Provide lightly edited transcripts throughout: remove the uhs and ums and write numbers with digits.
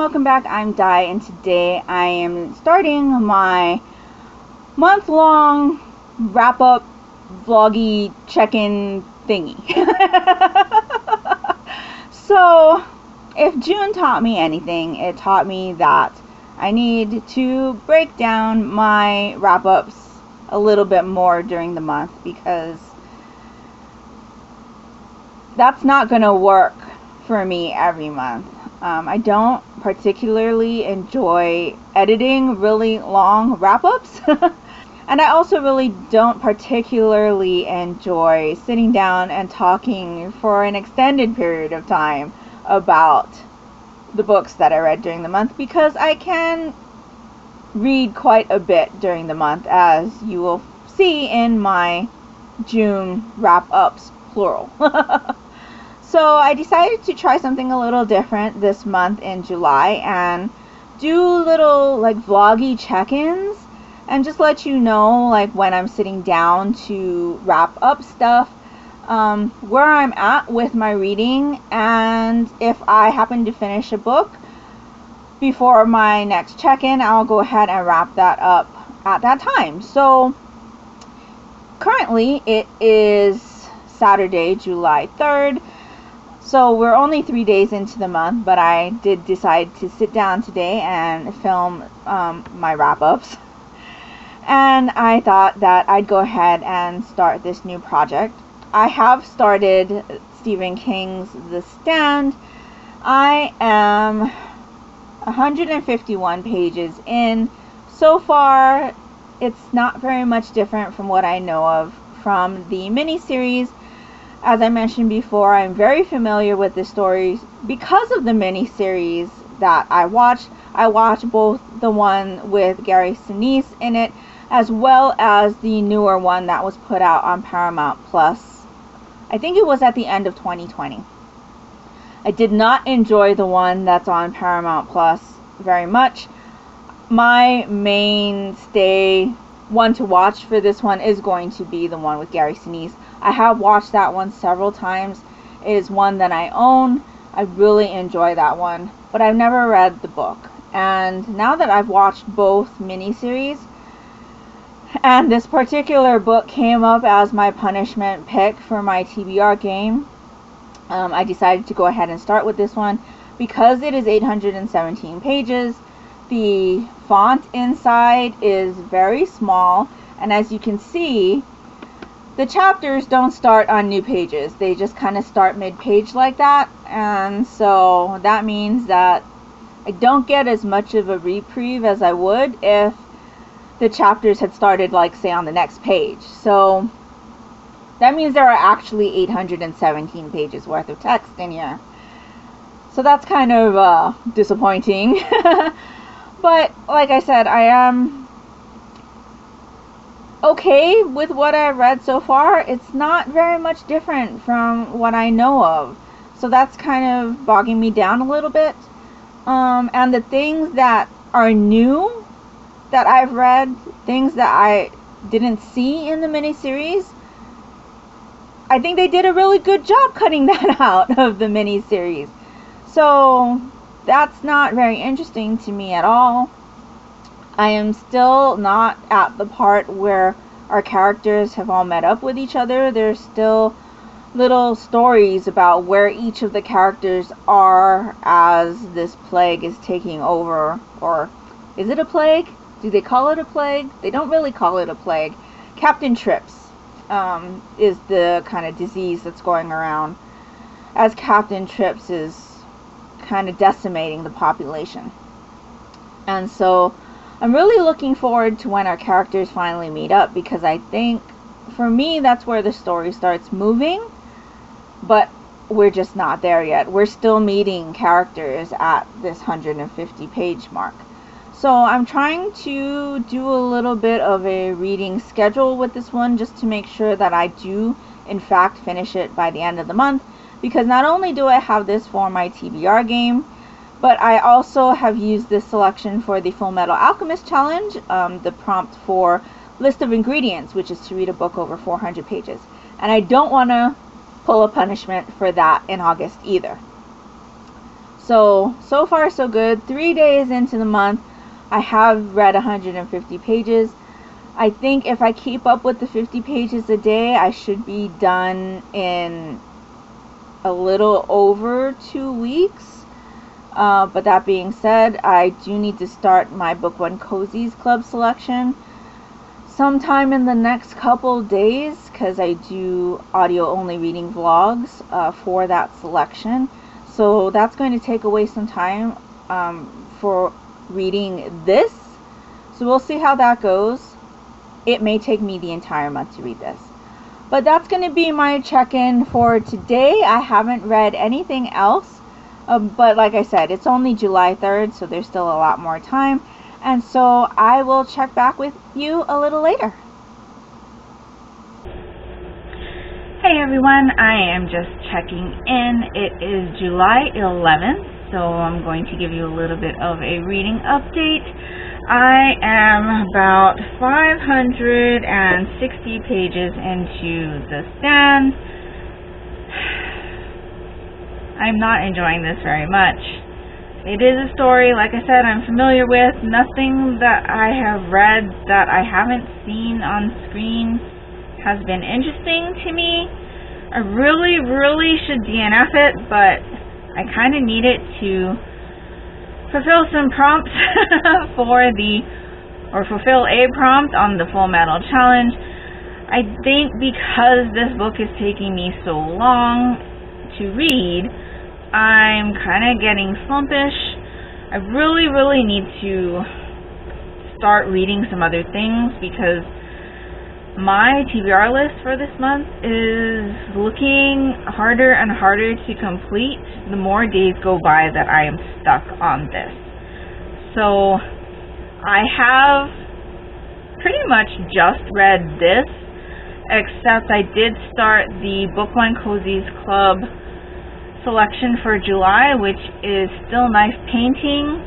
welcome back. I'm Di, and today I am starting my month-long wrap-up vloggy check-in thingy. So, if June taught me anything, it taught me that I need to break down my wrap-ups a little bit more during the month, because that's not going to work for me every month. I don't particularly enjoy editing really long wrap-ups. And I also really don't particularly enjoy sitting down and talking for an extended period of time about the books that I read during the month, because I can read quite a bit during the month, as you will see in my June wrap-ups, plural. So I decided to try something a little different this month in July and do little vloggy check-ins and just let you know when I'm sitting down to wrap up stuff, where I'm at with my reading, and if I happen to finish a book before my next check-in, I'll go ahead and wrap that up at that time. So currently it is Saturday, July 3rd. So we're only 3 days into the month, but I did decide to sit down today and film my wrap-ups. And I thought that I'd go ahead and start this new project. I have started Stephen King's The Stand. I am 151 pages in. So far, it's not very much different from what I know of from the miniseries. As I mentioned before, I'm very familiar with the stories because of the miniseries that I watched. I watched both the one with Gary Sinise in it, as well as the newer one that was put out on Paramount Plus. I think it was at the end of 2020. I did not enjoy the one that's on Paramount Plus very much. My mainstay one to watch for this one is going to be the one with Gary Sinise. I have watched that one several times. It is one that I own. I really enjoy that one, but I've never read the book. And now that I've watched both miniseries, and this particular book came up as my punishment pick for my TBR game, I decided to go ahead and start with this one because it is 817 pages. The font inside is very small, and as you can see, the chapters don't start on new pages. They just kind of start mid-page like that, and so that means that I don't get as much of a reprieve as I would if the chapters had started say on the next page. So that means there are actually 817 pages worth of text in here. So that's kind of disappointing. But like I said, I am okay with what I've read so far. It's not very much different from what I know of. So that's kind of bogging me down a little bit. And the things that are new that I've read, things that I didn't see in the miniseries, I think they did a really good job cutting that out of the miniseries. So that's not very interesting to me at all. I am still not at the part where our characters have all met up with each other. There's still little stories about where each of the characters are as this plague is taking over. Or is it a plague? Do they call it a plague? They don't really call it a plague. Captain Trips is the kind of disease that's going around, as Captain Trips is kind of decimating the population. And so I'm really looking forward to when our characters finally meet up, because I think for me that's where the story starts moving, but we're just not there yet. We're still meeting characters at this 150 page mark. So I'm trying to do a little bit of a reading schedule with this one, just to make sure that I do in fact finish it by the end of the month, because not only do I have this for my TBR game, but I also have used this selection for the Full Metal Alchemist Challenge, the prompt for list of ingredients, which is to read a book over 400 pages. And I don't want to pull a punishment for that in August either. So far so good. 3 days into the month, I have read 150 pages. I think if I keep up with the 50 pages a day, I should be done in a little over 2 weeks. But that being said, I do need to start my Book One Cozies Club selection sometime in the next couple days, because I do audio only reading vlogs for that selection. So that's going to take away some time for reading this. So we'll see how that goes. It may take me the entire month to read this. But that's going to be my check-in for today. I haven't read anything else. But like I said, it's only July 3rd, so there's still a lot more time. And so I will check back with you a little later. Hey everyone, I am just checking in. It is July 11th, so I'm going to give you a little bit of a reading update. I am about 560 pages into The Stand. I'm not enjoying this very much. It is a story, like I said, I'm familiar with. Nothing that I have read that I haven't seen on screen has been interesting to me. I really should DNF it, but I kind of need it to fulfill some prompts fulfill a prompt on the Full Metal Challenge. I think because this book is taking me so long to read, I'm kind of getting slumpish. I really need to start reading some other things, because my TBR list for this month is looking harder and harder to complete the more days go by that I am stuck on this. So I have pretty much just read this, except I did start the Book One Cozies Club selection for July, which is Still Knife Painting.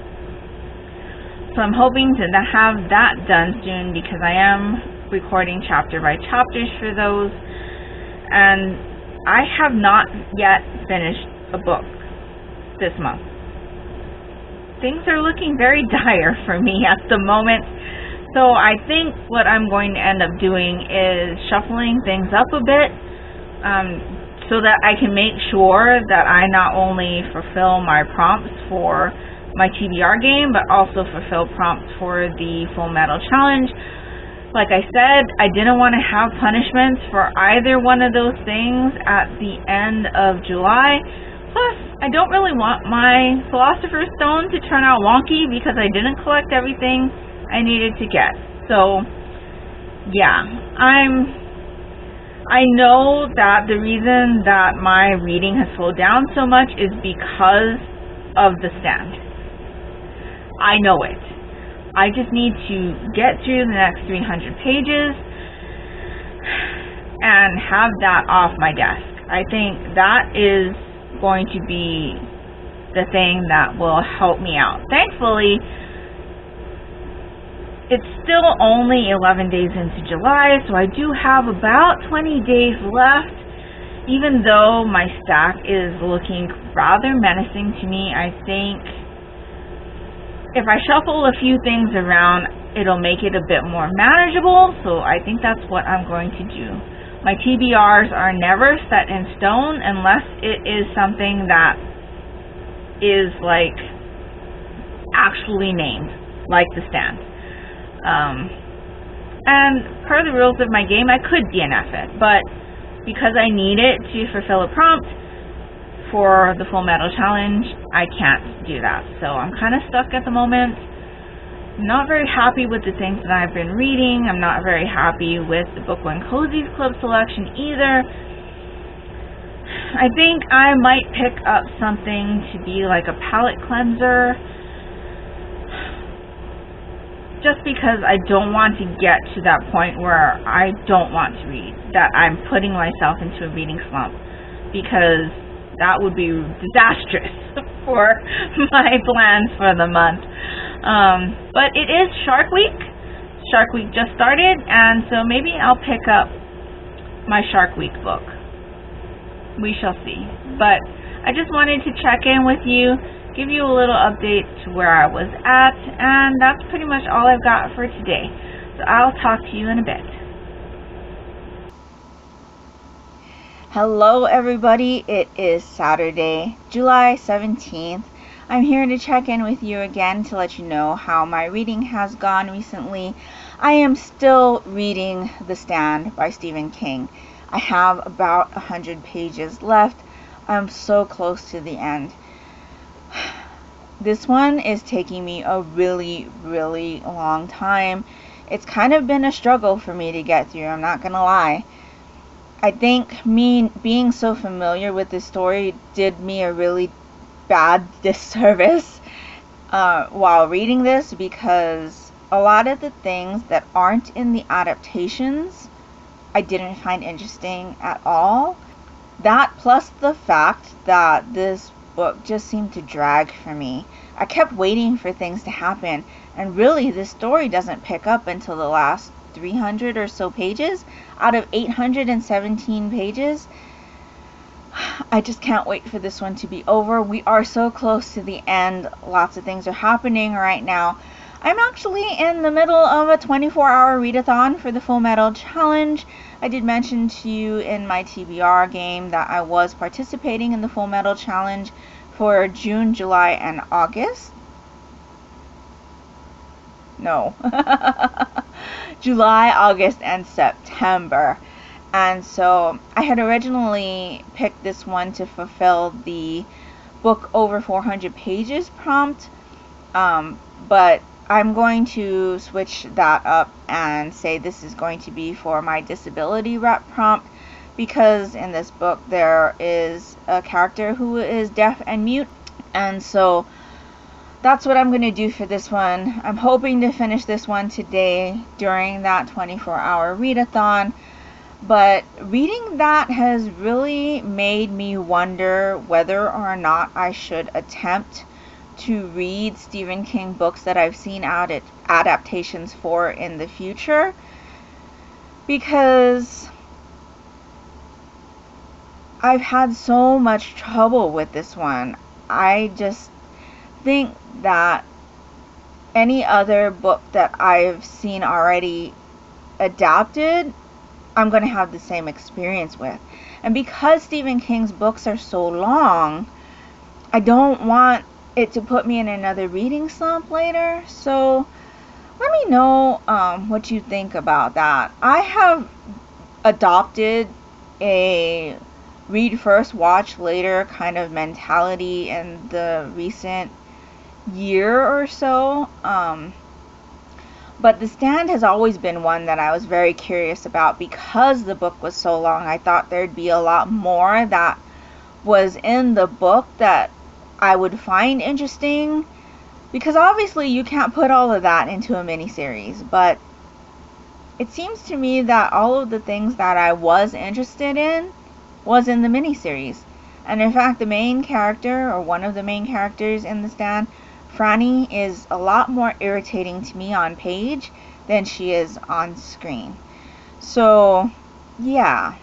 So I'm hoping to have that done soon, because I am recording chapter by chapters for those, and I have not yet finished a book this month. Things are looking very dire for me at the moment, so I think what I'm going to end up doing is shuffling things up a bit, so that I can make sure that I not only fulfill my prompts for my TBR game, but also fulfill prompts for the Full Metal Challenge. Like I said, I didn't want to have punishments for either one of those things at the end of July. Plus, I don't really want my Philosopher's Stone to turn out wonky, because I didn't collect everything I needed to get. So, yeah, I know that the reason that my reading has slowed down so much is because of The Stand. I know it. I just need to get through the next 300 pages and have that off my desk. I think that is going to be the thing that will help me out. Thankfully, it's still only 11 days into July, so I do have about 20 days left. Even though my stack is looking rather menacing to me, I think if I shuffle a few things around, it'll make it a bit more manageable, so I think that's what I'm going to do. My TBRs are never set in stone unless it is something that is like actually named, like The Stand. And per the rules of my game, I could DNF it, but because I need it to fulfill a prompt for the Full Metal Challenge, I can't do that. So I'm kind of stuck at the moment. I'm not very happy with the things that I've been reading. I'm not very happy with the Book One Cozies Club selection either. I think I might pick up something to be like a palate cleanser, just because I don't want to get to that point where I don't want to read, that I'm putting myself into a reading slump, because that would be disastrous for my plans for the month. But it is Shark Week. Shark Week just started, and so maybe I'll pick up my Shark Week book. We shall see. But I just wanted to check in with you, give you a little update to where I was at, and that's pretty much all I've got for today. So I'll talk to you in a bit. Hello everybody, it is Saturday, July 17th. I'm here to check in with you again to let you know how my reading has gone recently. I am still reading The Stand by Stephen King. I have about 100 pages left. I'm so close to the end. This one is taking me a really long time. It's kind of been a struggle for me to get through, I'm not gonna lie. I think me being so familiar with this story did me a really bad disservice while reading this, because a lot of the things that aren't in the adaptations I didn't find interesting at all. That plus the fact that this book just seemed to drag for me. I kept waiting for things to happen, and really this story doesn't pick up until the last 300 or so pages out of 817 pages. I just can't wait for this one to be over. We are so close to the end. Lots of things are happening right now. I'm actually in the middle of a 24-hour readathon for the Full Metal Challenge. I did mention to you in my TBR game that I was participating in the Full Metal Challenge for June, July, and August. No. July, August, and September. And so I had originally picked this one to fulfill the book over 400 pages prompt, but I'm going to switch that up and say this is going to be for my disability rep prompt, because in this book there is a character who is deaf and mute, and so that's what I'm going to do for this one. I'm hoping to finish this one today during that 24-hour readathon, but reading that has really made me wonder whether or not I should attempt to read Stephen King books that I've seen out at adaptations for in the future, because I've had so much trouble with this one. I just think that any other book that I've seen already adapted, I'm going to have the same experience with. And because Stephen King's books are so long, I don't want it to put me in another reading slump later. So let me know what you think about that. I have adopted a read first, watch later kind of mentality in the recent year or so. But The Stand has always been one that I was very curious about, because the book was so long. I thought there'd be a lot more that was in the book that I would find interesting, because obviously you can't put all of that into a miniseries, but it seems to me that all of the things that I was interested in was in the miniseries. And in fact, the main character, or one of the main characters in The Stand, Franny, is a lot more irritating to me on page than she is on screen. So yeah,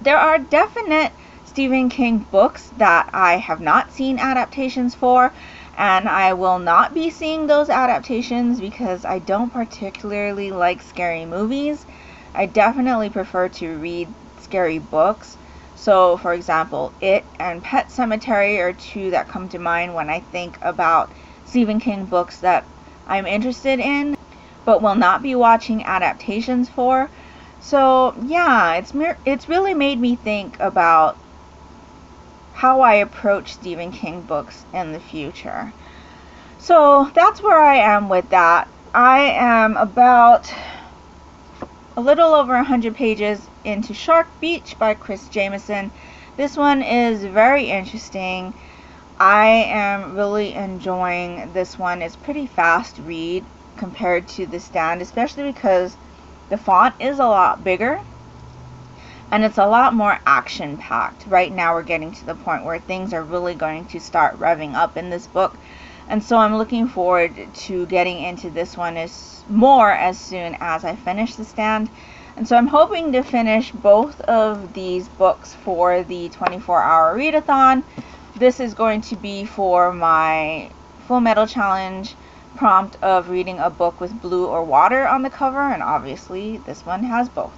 there are definite Stephen King books that I have not seen adaptations for, and I will not be seeing those adaptations because I don't particularly like scary movies. I definitely prefer to read scary books. So for example, It and Pet Sematary are two that come to mind when I think about Stephen King books that I'm interested in but will not be watching adaptations for. So yeah, it's really made me think about how I approach Stephen King books in the future. So that's where I am with that. I am about a little over 100 pages into Shark Beach by Chris Jameson. This one is very interesting. I am really enjoying this one. It's pretty fast read compared to The Stand, especially because the font is a lot bigger and it's a lot more action packed. Right now we're getting to the point where things are really going to start revving up in this book, and so I'm looking forward to getting into this one as soon as I finish The Stand. And so I'm hoping to finish both of these books for the 24-hour readathon. this is going to be for my Full Metal Challenge prompt of reading a book with blue or water on the cover, and obviously this one has both.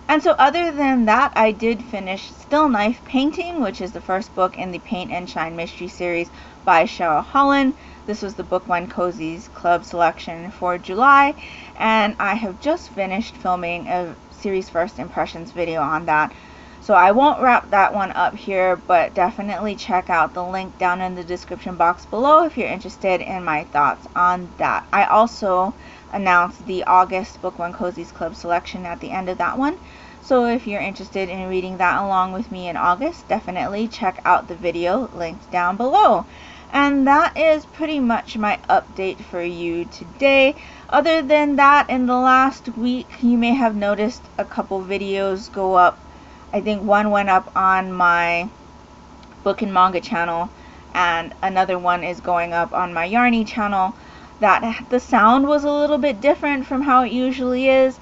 And so other than that, I did finish Still Knife Painting, which is the first book in the Paint and Shine Mystery series by Cheryl Holland. This was the Book One Cozies Club selection for July, and I have just finished filming a series first impressions video on that. So I won't wrap that one up here, but definitely check out the link down in the description box below if you're interested in my thoughts on that. I also announced the August Book One Cozies Club selection at the end of that one. So if you're interested in reading that along with me in August, definitely check out the video linked down below. And that is pretty much my update for you today. Other than that, in the last week, you may have noticed a couple videos go up. I think one went up on my book and manga channel, and another one is going up on my Yarny channel. That the sound was a little bit different from how it usually is.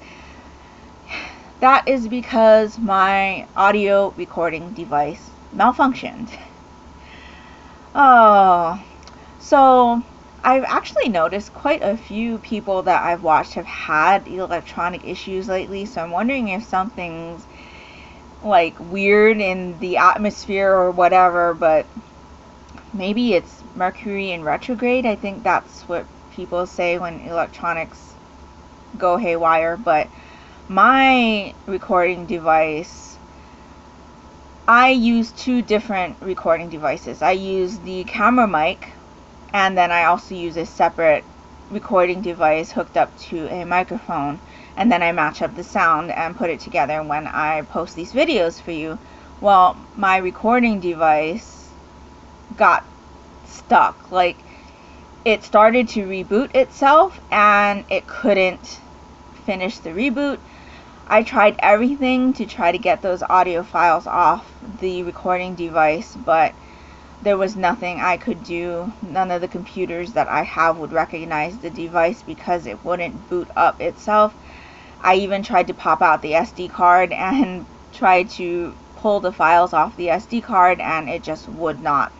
That is because my audio recording device malfunctioned. Oh, so I've actually noticed quite a few people that I've watched have had electronic issues lately, so I'm wondering if something's like weird in the atmosphere or whatever, but maybe it's Mercury in retrograde. I think that's what people say when electronics go haywire. But my recording device, I use two different recording devices. I use the camera mic, and then I also use a separate recording device hooked up to a microphone, and then I match up the sound and put it together when I post these videos for you. Well, my recording device got stuck. Like, it started to reboot itself and it couldn't finish the reboot. I tried everything to try to get those audio files off the recording device, but there was nothing I could do. None of the computers that I have would recognize the device because it wouldn't boot up itself. I even tried to pop out the SD card and tried to pull the files off the SD card, and it just would not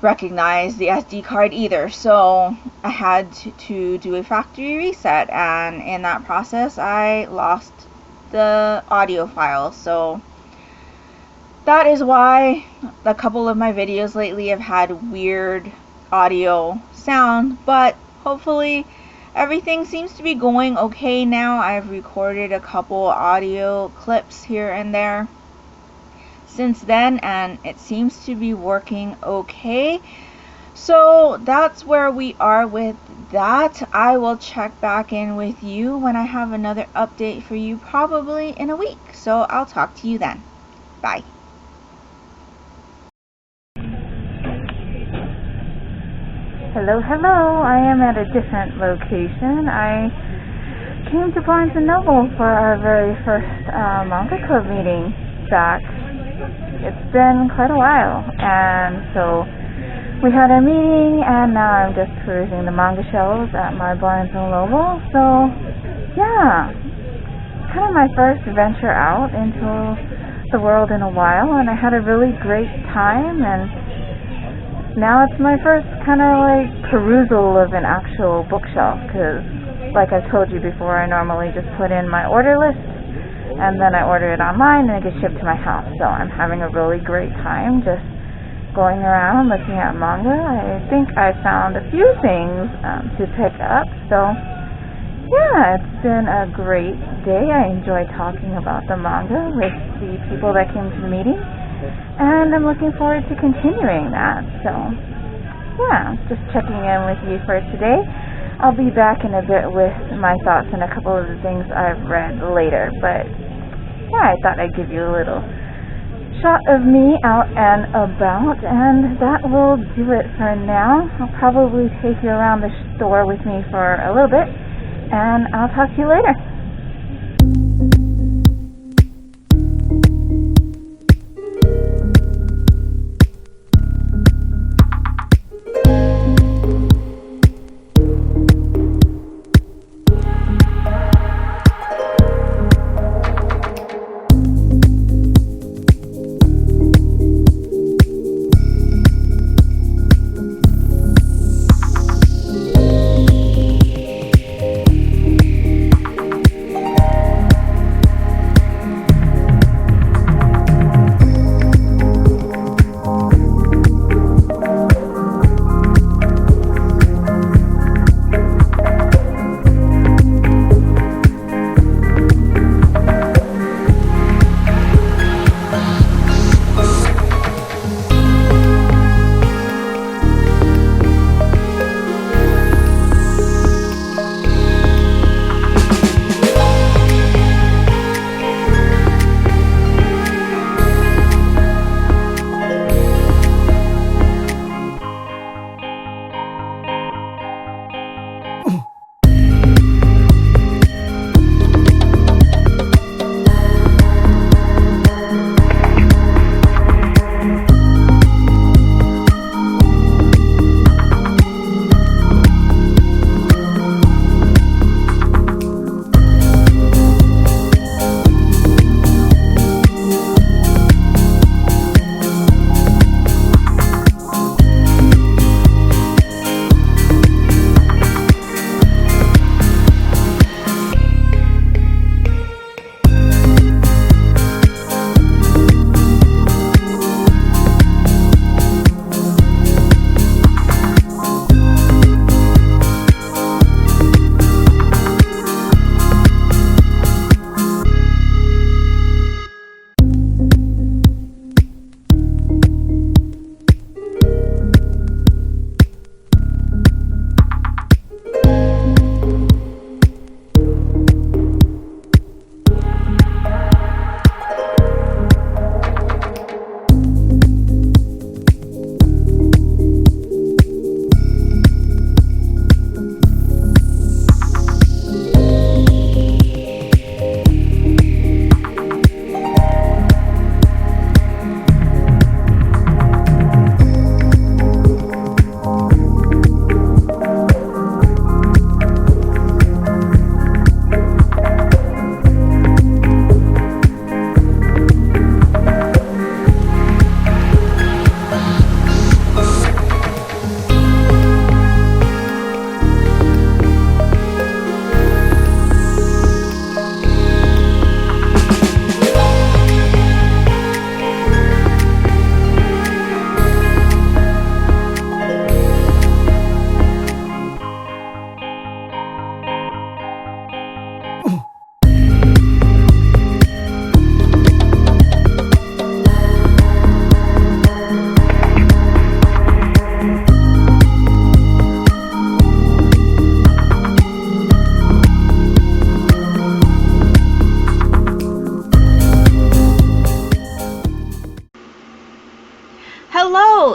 recognize the SD card either. So I had to do a factory reset, and in that process I lost the audio file. So that is why a couple of my videos lately have had weird audio sound, but hopefully everything seems to be going okay now. I've recorded a couple audio clips here and there since then, and it seems to be working okay. So that's where we are with that. I will check back in with you when I have another update for you, probably in a week. So I'll talk to you then. Bye. Hello, hello. I am at a different location. I came to Barnes & Noble for our very first manga club meeting back. It's been quite a while, and so we had our meeting, and now I'm just perusing the manga shelves at my Barnes & Noble. So yeah, it's kind of my first venture out into the world in a while, and I had a really great time, and now it's my first kind of like perusal of an actual bookshelf, because like I've told you before, I normally just put in my order list and then I order it online and it gets shipped to my house. So I'm having a really great time just going around looking at manga. I think I found a few things to pick up. So yeah, it's been a great day. I enjoy talking about the manga with the people that came to the meeting, and I'm looking forward to continuing that. So yeah, just checking in with you for today. I'll be back in a bit with my thoughts on a couple of the things I've read later, but yeah, I thought I'd give you a little shot of me out and about, and that will do it for now. I'll probably take you around the store with me for a little bit, and I'll talk to you later.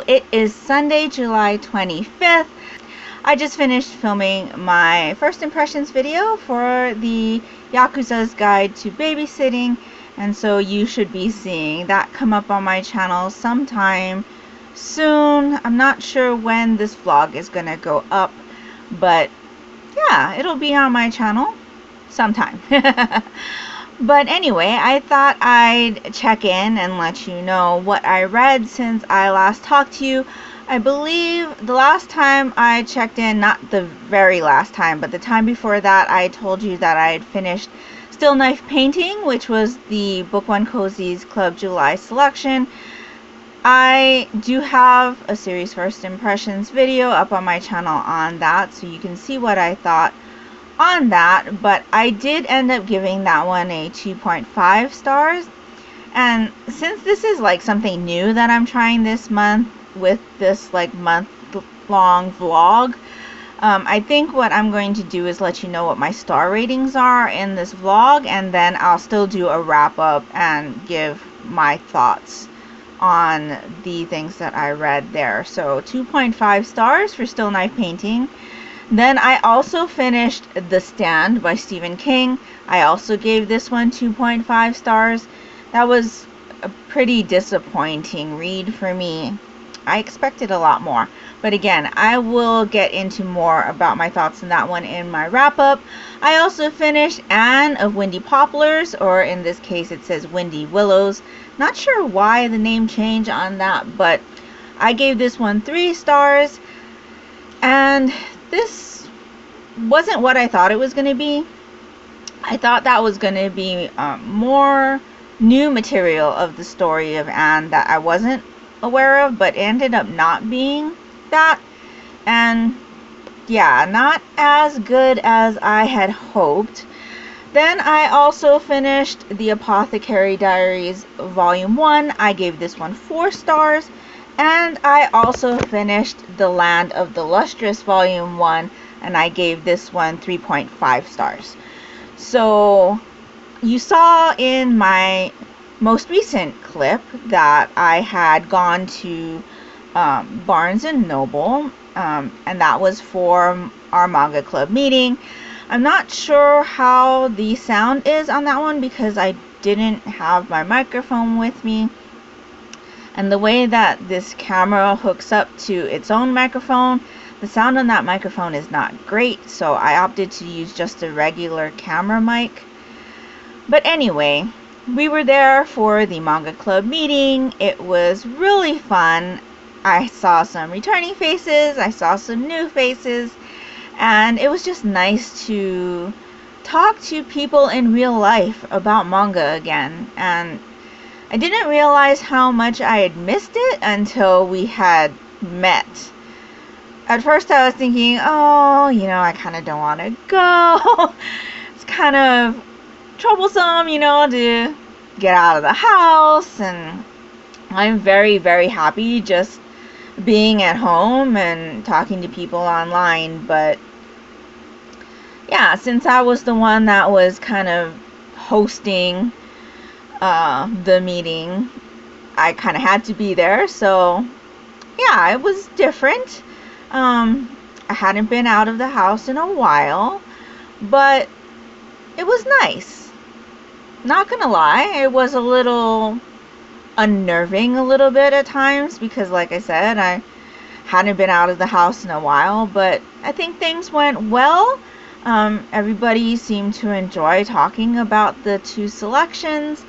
It is Sunday, July 25th. I just finished filming my first impressions video for the Yakuza's Guide to Babysitting, and so you should be seeing that come up on my channel sometime soon. I'm not sure when this vlog is gonna go up, but yeah, it'll be on my channel sometime. But anyway, I thought I'd check in and let you know what I read since I last talked to you. I believe the last time I checked in, not the very last time, but the time before that, I told you that I had finished Still Knife Painting, which was the Book One Cozy's Club July selection. I do have a series first impressions video up on my channel on that, so you can see what I thought on that, but I did end up giving that one a 2.5 stars. And since this is like something new that I'm trying this month with this like month-long vlog, I think what I'm going to do is let you know what my star ratings are in this vlog, and then I'll still do a wrap-up and give my thoughts on the things that I read there. So 2.5 stars for Still Knife Painting. Then I also finished The Stand by Stephen King. I also gave this one 2.5 stars. That was a pretty disappointing read for me. I expected a lot more. But again, I will get into more about my thoughts on that one in my wrap-up. I also finished Anne of Windy Poplars, or in this case it says Windy Willows. Not sure why the name change on that, but I gave this one 3 stars. And this wasn't what I thought it was going to be. I thought that was going to be more new material of the story of Anne that I wasn't aware of, but ended up not being that. And yeah, not as good as I had hoped. Then I also finished The Apothecary Diaries Volume 1. I gave this one 4 stars. And I also finished The Land of the Lustrous Volume 1, and I gave this one 3.5 stars. So you saw in my most recent clip that I had gone to Barnes & Noble, and that was for our manga club meeting. I'm not sure how the sound is on that one because I didn't have my microphone with me. And the way that this camera hooks up to its own microphone, the sound on that microphone is not great, so I opted to use just a regular camera mic. But anyway, we were there for the manga club meeting. It was really fun. I saw some returning faces, I saw some new faces, and it was just nice to talk to people in real life about manga again. And I didn't realize how much I had missed it until we had met. At first I was thinking, oh, you know, I kind of don't want to go. It's kind of troublesome, you know, to get out of the house. And I'm very, very happy just being at home and talking to people online. But yeah, since I was the one that was kind of hosting the meeting, I kind of had to be there. So yeah, it was different. I hadn't been out of the house in a while, but it was nice. Not gonna lie, it was a little unnerving a little bit at times because, like I said, I hadn't been out of the house in a while, but I think things went well. Everybody seemed to enjoy talking about the 2 selections.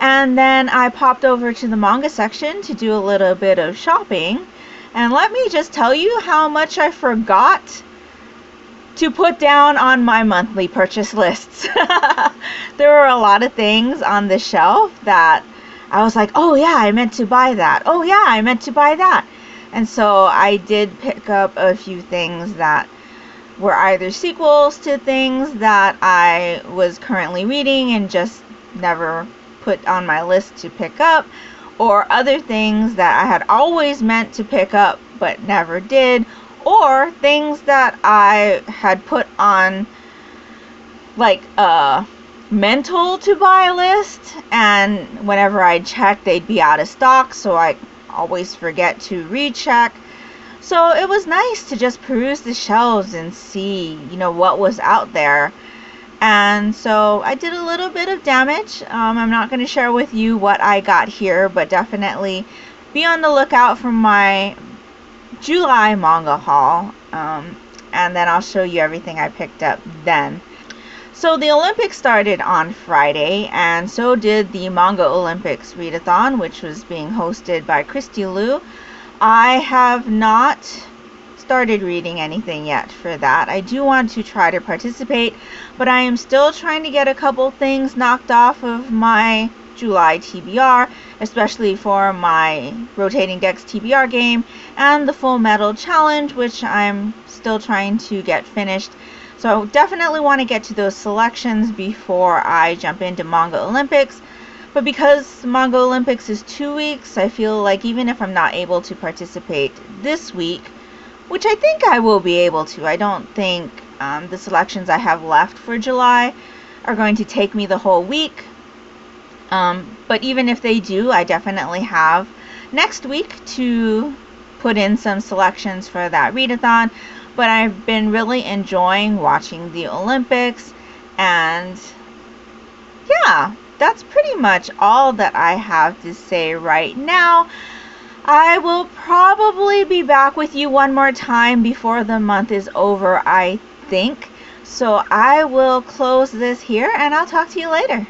And then I popped over to the manga section to do a little bit of shopping. And let me just tell you how much I forgot to put down on my monthly purchase lists. There were a lot of things on the shelf that I was like, oh yeah, I meant to buy that. Oh yeah, I meant to buy that. And so I did pick up a few things that were either sequels to things that I was currently reading and just never put on my list to pick up, or other things that I had always meant to pick up but never did, or things that I had put on like a mental to buy list, and whenever I checked they'd be out of stock, so I always forget to recheck. So it was nice to just peruse the shelves and see, what was out there. And so I did a little bit of damage. I'm not going to share with you what I got here, but definitely be on the lookout for my July manga haul. And then I'll show you everything I picked up then. So the Olympics started on Friday, and so did the Manga Olympics readathon, which was being hosted by Christy Liu. I have not started reading anything yet for that. I do want to try to participate, but I am still trying to get a couple things knocked off of my July TBR, especially for my Rotating Decks TBR game and the Full Metal Challenge, which I'm still trying to get finished. So I definitely want to get to those selections before I jump into Manga Olympics. But because Manga Olympics is 2 weeks, I feel like even if I'm not able to participate this week, which I think I will be able to, I don't think the selections I have left for July are going to take me the whole week. But even if they do, I definitely have next week to put in some selections for that readathon. But I've been really enjoying watching the Olympics, and yeah, that's pretty much all that I have to say right now. I will probably be back with you one more time before the month is over, I think. So I will close this here, and I'll talk to you later.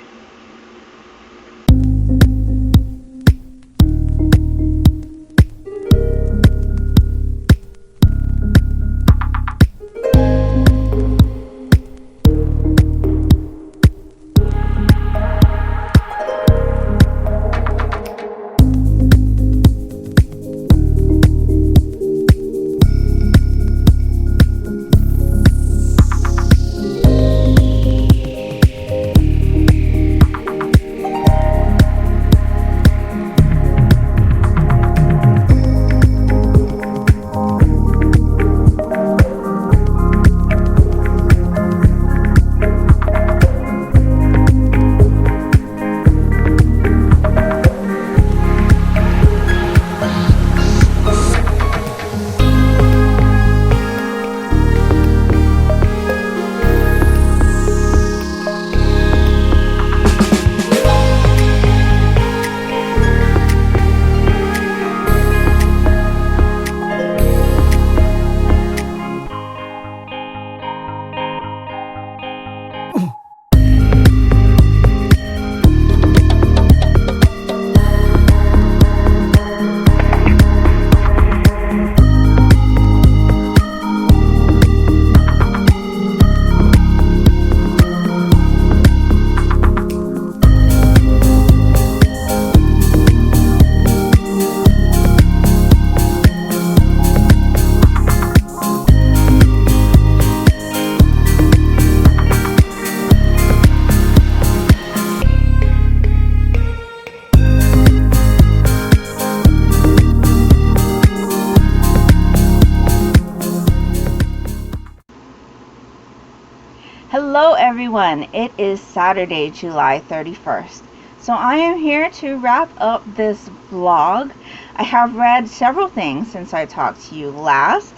Hello everyone, it is Saturday, July 31st. So I am here to wrap up this vlog. I have read several things since I talked to you last.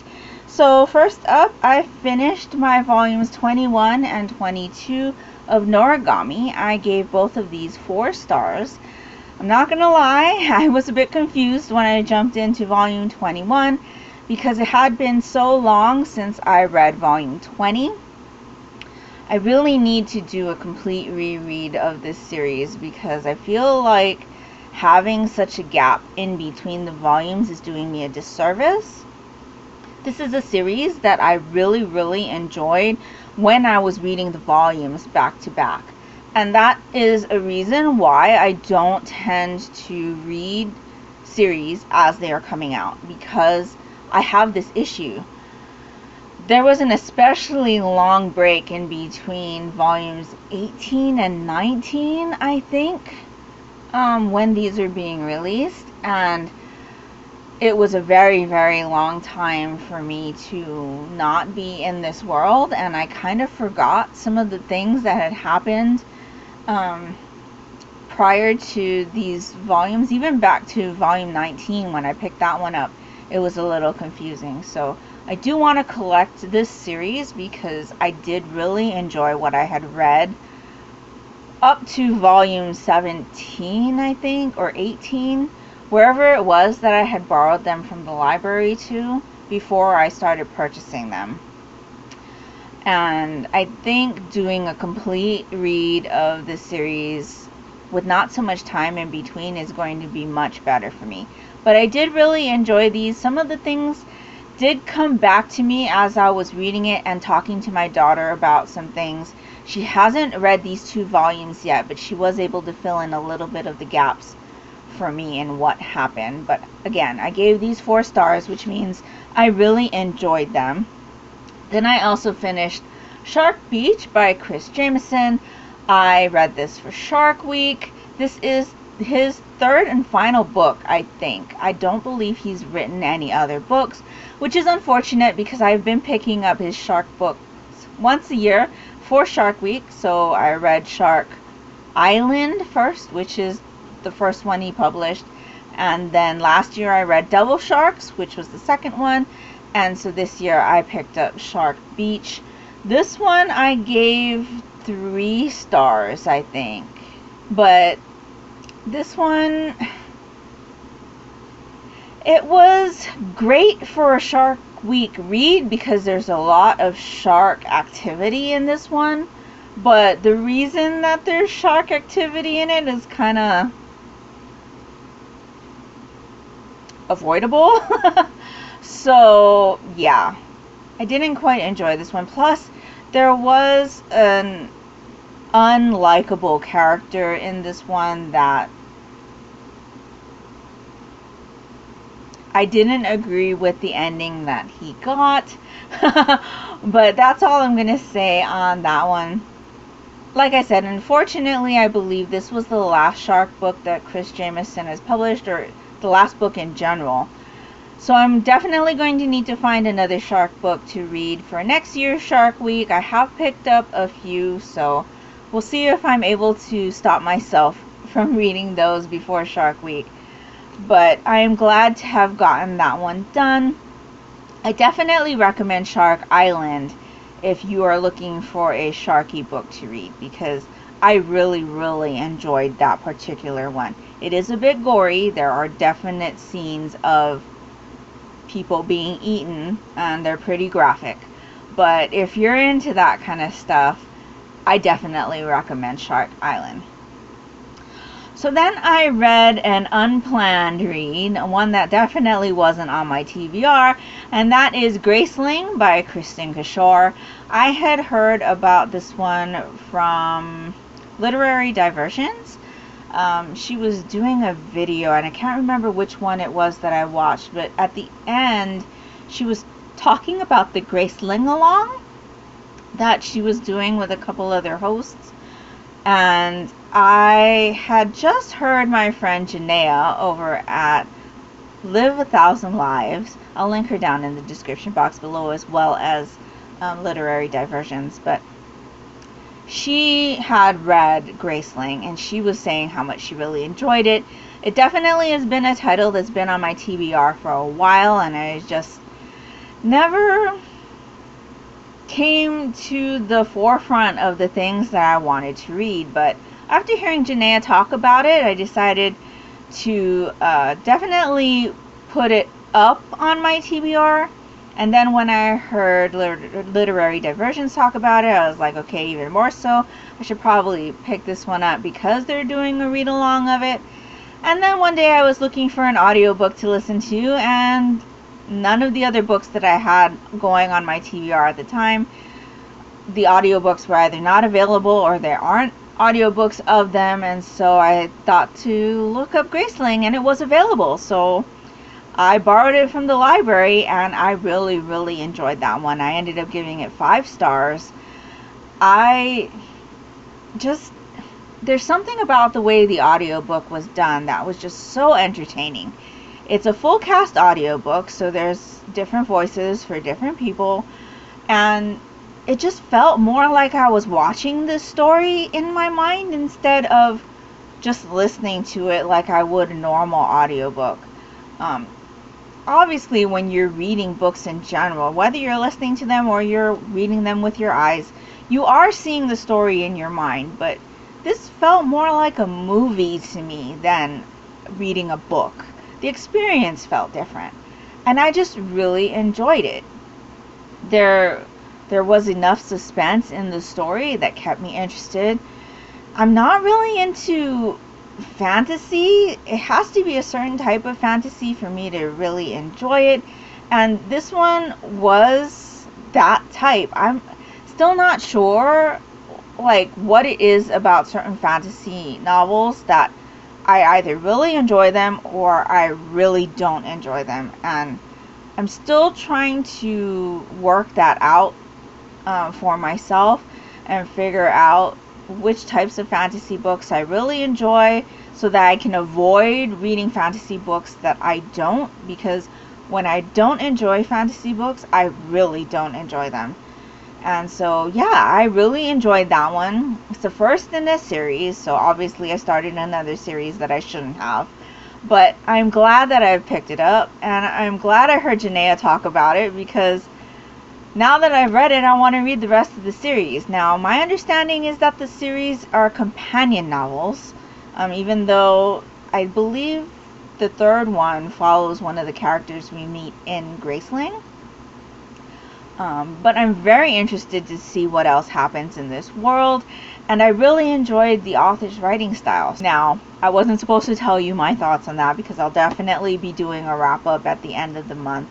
So first up, I finished my volumes 21 and 22 of Noragami. I gave both of these 4 stars. I'm not gonna lie, I was a bit confused when I jumped into volume 21 because it had been so long since I read volume 20. I really need to do a complete reread of this series because I feel like having such a gap in between the volumes is doing me a disservice. This is a series that I really enjoyed when I was reading the volumes back to back. And that is a reason why I don't tend to read series as they are coming out, because I have this issue. There was an especially long break in between volumes 18 and 19, I think, when these are being released, and it was a very long time for me to not be in this world, and I kind of forgot some of the things that had happened prior to these volumes, even back to volume 19 when I picked that one up, it was a little confusing. So I do want to collect this series because I did really enjoy what I had read up to volume 17, I think, or 18, wherever it was that I had borrowed them from the library to before I started purchasing them. And I think doing a complete read of this series with not so much time in between is going to be much better for me. But I did really enjoy these. Some of the things did come back to me as I was reading it and talking to my daughter about some things. She hasn't read these 2 volumes yet, but she was able to fill in a little bit of the gaps for me in what happened. But again, I gave these 4 stars, which means I really enjoyed them. Then I also finished Shark Beach by Chris Jameson. I read this for Shark Week. This is his 3rd and final book, I think. I don't believe he's written any other books, which is unfortunate because I've been picking up his shark books once a year for Shark Week. So I read Shark Island first, which is the first one he published. And then last year I read Devil Sharks, which was the second one. And so this year I picked up Shark Beach. This one I gave 3 stars, I think. But this one, it was great for a Shark Week read because there's a lot of shark activity in this one. But the reason that there's shark activity in it is kind of avoidable. So yeah, I didn't quite enjoy this one. Plus, there was an unlikable character in this one that I didn't agree with the ending that he got. But that's all I'm going to say on that one. Like I said, unfortunately, I believe this was the last shark book that Chris Jameson has published, or the last book in general. So I'm definitely going to need to find another shark book to read for next year's Shark Week. I have picked up a few, so we'll see if I'm able to stop myself from reading those before Shark Week. But I am glad to have gotten that one done. I definitely recommend Shark Island if you are looking for a sharky book to read, because I really enjoyed that particular one. It is a bit gory. There are definite scenes of people being eaten, and they're pretty graphic. But if you're into that kind of stuff, I definitely recommend Shark Island. So then I read an unplanned read, one that definitely wasn't on my TBR, and that is Graceling by Kristen Kishore. I had heard about this one from Literary Diversions. She was doing a video, and I can't remember which one it was that I watched, but at the end she was talking about the Graceling along that she was doing with a couple other hosts. And I had just heard my friend Janaea over at Live 1,000 Lives. I'll link her down in the description box below, as well as Literary Diversions. But she had read Graceling, and she was saying how much she really enjoyed it. It definitely has been a title that's been on my TBR for a while, and I just never came to the forefront of the things that I wanted to read. But after hearing Janaea talk about it, I decided to definitely put it up on my TBR. And then when I heard Literary Diversions talk about it, I was like, okay, even more so, I should probably pick this one up because they're doing a read along of it. And then one day I was looking for an audiobook to listen to, and none of the other books that I had going on my TBR at the time, the audiobooks were either not available or there aren't audiobooks of them. And so I thought to look up Graceling, and it was available. So I borrowed it from the library, and I really enjoyed that one. I ended up giving it 5 stars. There's something about the way the audiobook was done that was just so entertaining. It's a full cast audiobook, so there's different voices for different people, and it just felt more like I was watching this story in my mind instead of just listening to it like I would a normal audiobook. Obviously, when you're reading books in general, whether you're listening to them or you're reading them with your eyes, you are seeing the story in your mind, but this felt more like a movie to me than reading a book. The experience felt different, and I just really enjoyed it. There was enough suspense in the story that kept me interested. I'm not really into fantasy. It has to be a certain type of fantasy for me to really enjoy it, and this one was that type. I'm still not sure like what it is about certain fantasy novels that I either really enjoy them or I really don't enjoy them, and I'm still trying to work that out for myself and figure out which types of fantasy books I really enjoy so that I can avoid reading fantasy books that I don't, because when I don't enjoy fantasy books, I really don't enjoy them. And so, yeah, I really enjoyed that one. It's the first in this series, so obviously I started another series that I shouldn't have. But I'm glad that I've picked it up, and I'm glad I heard Janaea talk about it, because now that I've read it, I want to read the rest of the series. Now, my understanding is that the series are companion novels, even though I believe the third one follows one of the characters we meet in Graceling. But I'm very interested to see what else happens in this world, and I really enjoyed the author's writing style. Now, I wasn't supposed to tell you my thoughts on that because I'll definitely be doing a wrap-up at the end of the month.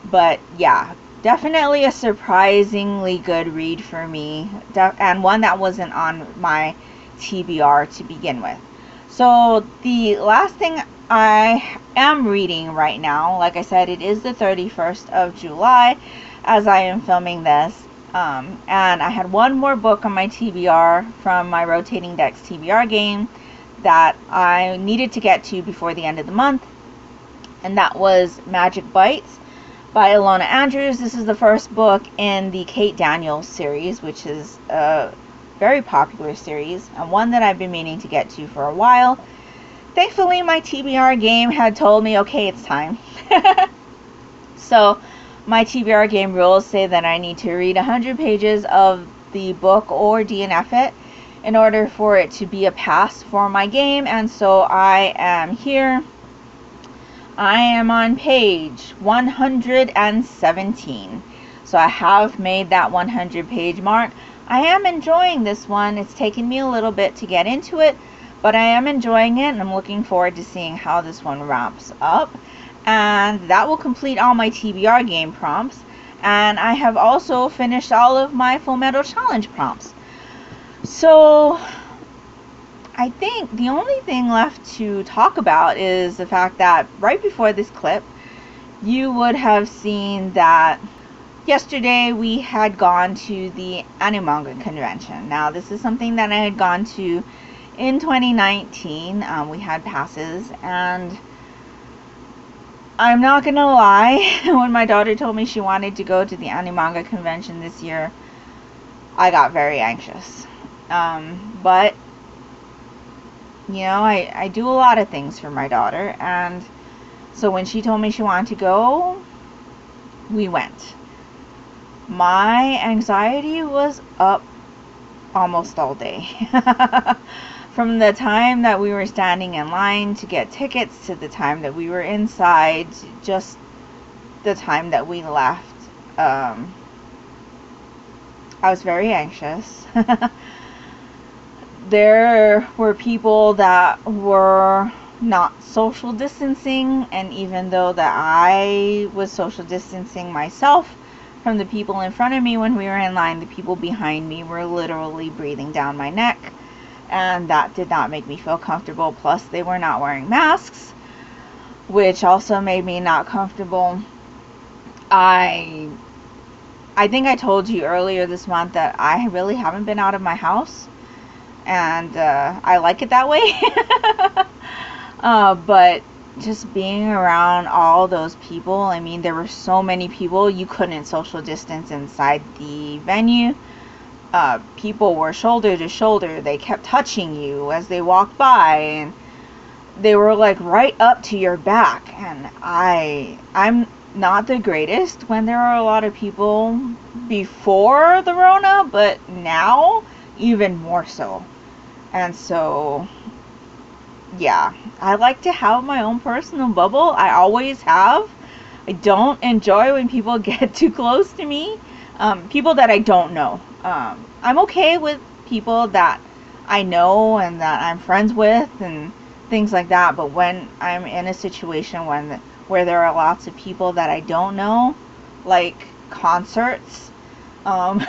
But yeah, definitely a surprisingly good read for me, and one that wasn't on my TBR to begin with. So the last thing I am reading right now, like I said, it is the 31st of July as I am filming this, and I had one more book on my TBR from my Rotating Decks TBR game that I needed to get to before the end of the month, and that was Magic Bites by Ilona Andrews. This is the first book in the Kate Daniels series, which is a very popular series and one that I've been meaning to get to for a while. Thankfully, my TBR game had told me, okay, it's time. So my TBR game rules say that I need to read 100 pages of the book or DNF it in order for it to be a pass for my game, and so I am here. I am on page 117. So I have made that 100 page mark. I am enjoying this one. It's taken me a little bit to get into it, but I am enjoying it, and I'm looking forward to seeing how this one wraps up. And that will complete all my TBR game prompts. And I have also finished all of my Full Metal Challenge prompts. So I think the only thing left to talk about is the fact that right before this clip, you would have seen that yesterday we had gone to the Animanga Convention. Now, this is something that I had gone to in 2019. We had passes, and I'm not gonna lie, when my daughter told me she wanted to go to the Animanga Convention this year, I got very anxious. But you know, I do a lot of things for my daughter, and so when she told me she wanted to go, we went. My anxiety was up almost all day. From the time that we were standing in line to get tickets to the time that we were inside, to just the time that we left, I was very anxious. There were people that were not social distancing, and even though that I was social distancing myself from the people in front of me when we were in line, the people behind me were literally breathing down my neck, and that did not make me feel comfortable. Plus, they were not wearing masks, which also made me not comfortable. I think I told you earlier this month that I really haven't been out of my house, and I like it that way. But just being around all those people, I mean, there were so many people, you couldn't social distance inside the venue. people were shoulder to shoulder. They kept touching you as they walked by, and they were like right up to your back. And I'm not the greatest when there are a lot of people before the Rona, but now even more so. And so, yeah, I like to have my own personal bubble. I always have. I don't enjoy when people get too close to me. People that I don't know. I'm okay with people that I know and that I'm friends with and things like that. But when I'm in a situation where there are lots of people that I don't know, like concerts, the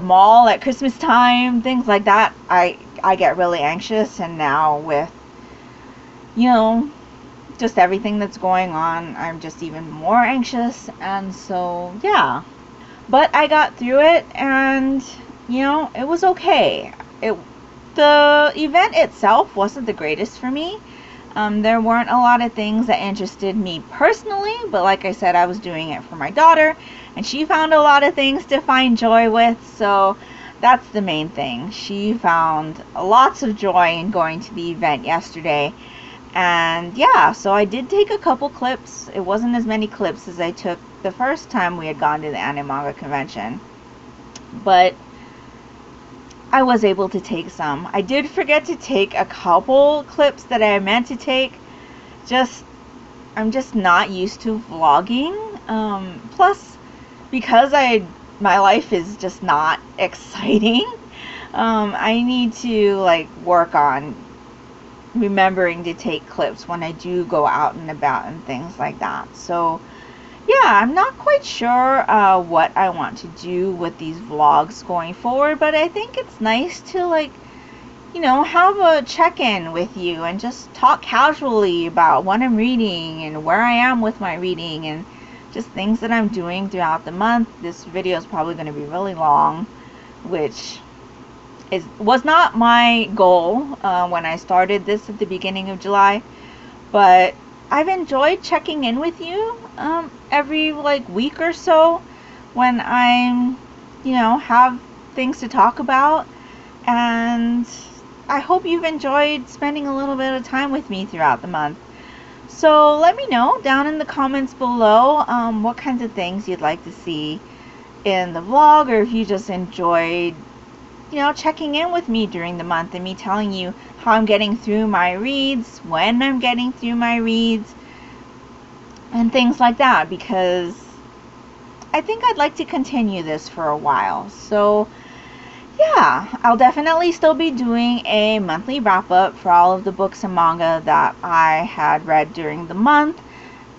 mall at Christmas time, things like that, I get really anxious. And now with, just everything that's going on, I'm just even more anxious. And so, yeah. But I got through it, and, it was okay. The event itself wasn't the greatest for me. There weren't a lot of things that interested me personally, but like I said, I was doing it for my daughter, and she found a lot of things to find joy with, so that's the main thing. She found lots of joy in going to the event yesterday. And yeah, so I did take a couple clips. It wasn't as many clips as I took the first time we had gone to the Animanga Convention, but I was able to take some. I did forget to take a couple clips that I meant to take. I'm just not used to vlogging. Plus, because my life is just not exciting, I need to work on remembering to take clips when I do go out and about and things like that. So yeah, I'm not quite sure what I want to do with these vlogs going forward, but I think it's nice to have a check-in with you and just talk casually about what I'm reading and where I am with my reading and just things that I'm doing throughout the month. This video is probably going to be really long, which was not my goal when I started this at the beginning of July, but I've enjoyed checking in with you every week or so when I'm have things to talk about, and I hope you've enjoyed spending a little bit of time with me throughout the month. So let me know down in the comments below what kinds of things you'd like to see in the vlog, or if you just enjoyed checking in with me during the month and me telling you how I'm getting through my reads, when I'm getting through my reads, and things like that, because I think I'd like to continue this for a while. So yeah, I'll definitely still be doing a monthly wrap-up for all of the books and manga that I had read during the month.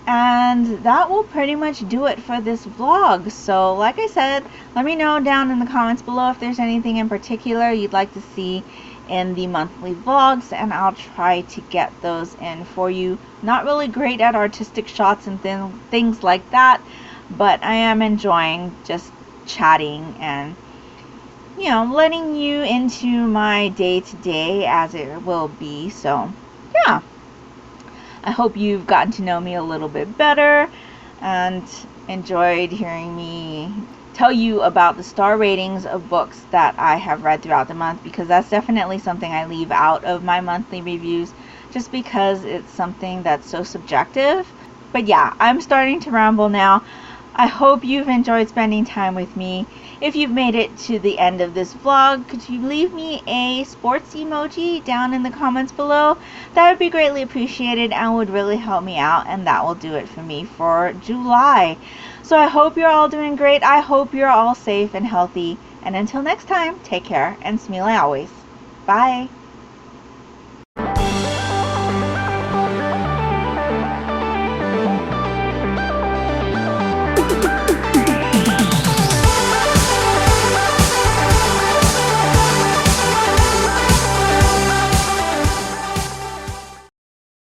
And that will pretty much do it for this vlog. So like I said, let me know down in the comments below if there's anything in particular you'd like to see in the monthly vlogs, and I'll try to get those in for you. Not really great at artistic shots and things like that, but I am enjoying just chatting and letting you into my day-to-day as it will be. So yeah, I hope you've gotten to know me a little bit better and enjoyed hearing me tell you about the star ratings of books that I have read throughout the month, because that's definitely something I leave out of my monthly reviews just because it's something that's so subjective. But yeah, I'm starting to ramble now. I hope you've enjoyed spending time with me. If you've made it to the end of this vlog, could you leave me a sports emoji down in the comments below? That would be greatly appreciated and would really help me out, and that will do it for me for July. So I hope you're all doing great. I hope you're all safe and healthy. And until next time, take care and smile always. Bye.